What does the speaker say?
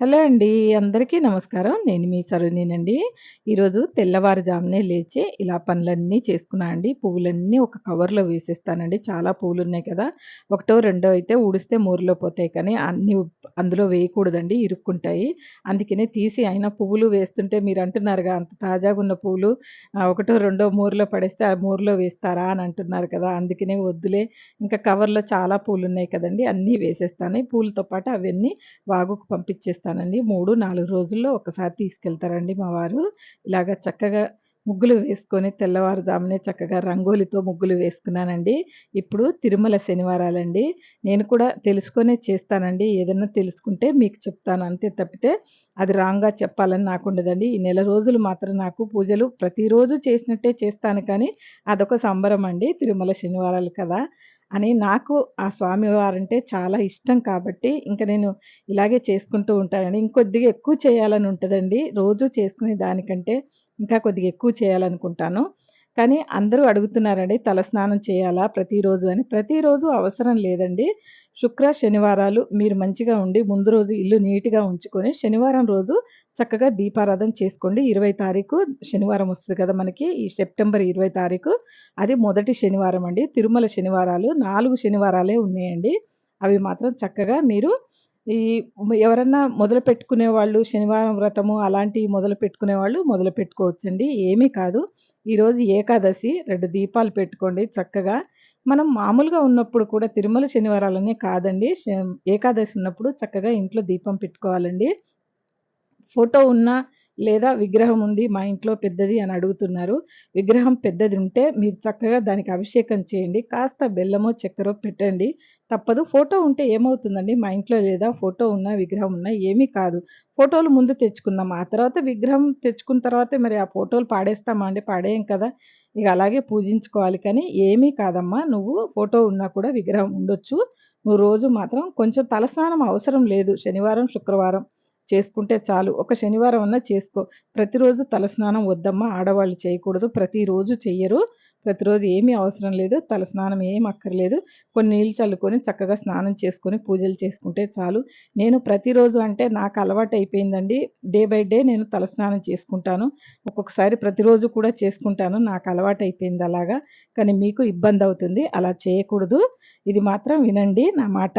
Hello అండి. అందరికీ నమస్కారం. నేను మీ సరోజినీనండి. ఈరోజు తెల్లవారుజామునే లేచి ఇలా పనులన్నీ చేసుకున్నా అండి. పువ్వులన్నీ ఒక కవర్‌లో వేసేస్తానండి. చాలా పువ్వులున్నాయి కదా! ఒకటో, రెండో అయితే ఊడిస్తే మోరిలో పోతాయి కానీ అన్నీ అందులో వేయకూడదండి. ఇరుక్కుంటాయి. అందుకనే తీసి అయినా పువ్వులు వేస్తుంటే మీరంటున్నారుగా అంత తాజాగున్న పువ్వులు ఒకటో, రెండో మోరిలో పడేస్తే ఆ మోరిలో వేస్తారా అని అంటున్నారు కదా! అందుకనే వద్దులే ఇంకా కవర్‌లో చాలా పూలున్నాయి కదండీ! అన్నీ వేసేస్తాను. పూలతో పాటు అవన్నీ వాగుకు పంపించేస్తానండి. 3, 4 రోజుల్లో ఒకసారి తీసుకెళ్తారండి మా వారు. ఇలాగ చక్కగా ముగ్గులు వేసుకొని తెల్లవారుజామునే చక్కగా రంగోలితో ముగ్గులు వేసుకున్నానండి. ఇప్పుడు తిరుమల శనివారాలండి. నేను కూడా తెలుసుకొనే చేస్తానండి. ఏదన్నా తెలుసుకుంటే మీకు చెప్తాను అంతే తప్పితే అది రాంగ్‌గా చెప్పాలని నాకుండదండి. ఈ నెల రోజులు మాత్రం నాకు పూజలు ప్రతిరోజు చేసినట్టే చేస్తాను కానీ అదొక సంబరమండి. తిరుమల శనివారాలు కదా! అని నాకు ఆ స్వామివారంటే చాలా ఇష్టం కాబట్టి ఇంక నేను ఇలాగే చేసుకుంటూ ఉంటానండి. ఇంకొద్దిగా ఎక్కువ చేయాలని ఉంటదండి. రోజు చేసుకునే దానికంటే ఇంకా కొద్దిగా ఎక్కువ చేయాలనుకుంటాను. కానీ అందరూ అడుగుతున్నారండి తలస్నానం చేయాలా ప్రతిరోజు అని. ప్రతిరోజు అవసరం లేదండి. శుక్ర, శనివారాలు మీరు మంచిగా ఉండి ముందు రోజు ఇల్లు నీట్‌గా ఉంచుకొని శనివారం రోజు చక్కగా దీపారాధన చేసుకోండి. 20 తారీఖు శనివారం వస్తది కదా! మనకి ఈ సెప్టెంబర్ 20 తారీఖు అది మొదటి శనివారం అండి. తిరుమల శనివారాలు 4 శనివారాలే ఉన్నాయండి. అవి మాత్రం చక్కగా మీరు ఈ ఎవరన్నా మొదలుపెట్టుకునే వాళ్ళు శనివారం వ్రతము అలాంటివి మొదలుపెట్టుకునే వాళ్ళు మొదలుపెట్టుకోవచ్చండి. ఏమీ కాదు. ఈరోజు ఏకాదశి 2 దీపాలు పెట్టుకోండి చక్కగా. మనం మామూలుగా ఉన్నప్పుడు కూడా తిరుమల శనివారాలనే కాదండి. ఏకాదశి ఉన్నప్పుడు చక్కగా ఇంట్లో దీపం పెట్టుకోవాలండి. ఫోటో ఉన్నా, లేదా విగ్రహం ఉంది మా ఇంట్లో పెద్దది అని అడుగుతున్నారు. విగ్రహం పెద్దది ఉంటే మీరు చక్కగా దానికి అభిషేకం చేయండి. కాస్త బెల్లమో, చక్కెరో పెట్టండి. తప్పదు. ఫోటో ఉంటే ఏమవుతుందండి? మా ఇంట్లో లేదా ఫోటో ఉన్నా, విగ్రహం ఉన్నా ఏమీ కాదు. ఫోటోలు ముందు తెచ్చుకుందాం. ఆ తర్వాత విగ్రహం తెచ్చుకున్న తర్వాతే మరి ఆ ఫోటోలు పాడేస్తామా అండి? పడేయం కదా! ఇగ అలాగే పూజించుకోవాలి కానీ ఏమీ కాదమ్మా! నువ్వు ఫోటో ఉన్నా కూడా విగ్రహం ఉండొచ్చు. నువ్వు రోజు మాత్రం కొంచెం తలస్నానం అవసరం లేదు. శనివారం, శుక్రవారం చేసుకుంటే చాలు. ఒక శనివారం అన్నా చేసుకో. ప్రతిరోజు తలస్నానం వద్దమ్మా! ఆడవాళ్ళు చేయకూడదు. ప్రతిరోజు చెయ్యరు. ప్రతిరోజు ఏమీ అవసరం లేదు. తలస్నానం ఏం అక్కర్లేదు. కొన్ని నీళ్ళు చల్లుకొని చక్కగా స్నానం చేసుకొని పూజలు చేసుకుంటే చాలు. నేను ప్రతిరోజు అంటే నాకు అలవాటయిపోయిందండి. డే బై డే నేను తలస్నానం చేసుకుంటాను. ఒక్కొక్కసారి ప్రతిరోజు కూడా చేసుకుంటాను. నాకు అలవాటయిపోయింది అలాగా. కానీ మీకు ఇబ్బందవుతుంది. అలా చేయకూడదు. ఇది మాత్రం వినండి నా మాట.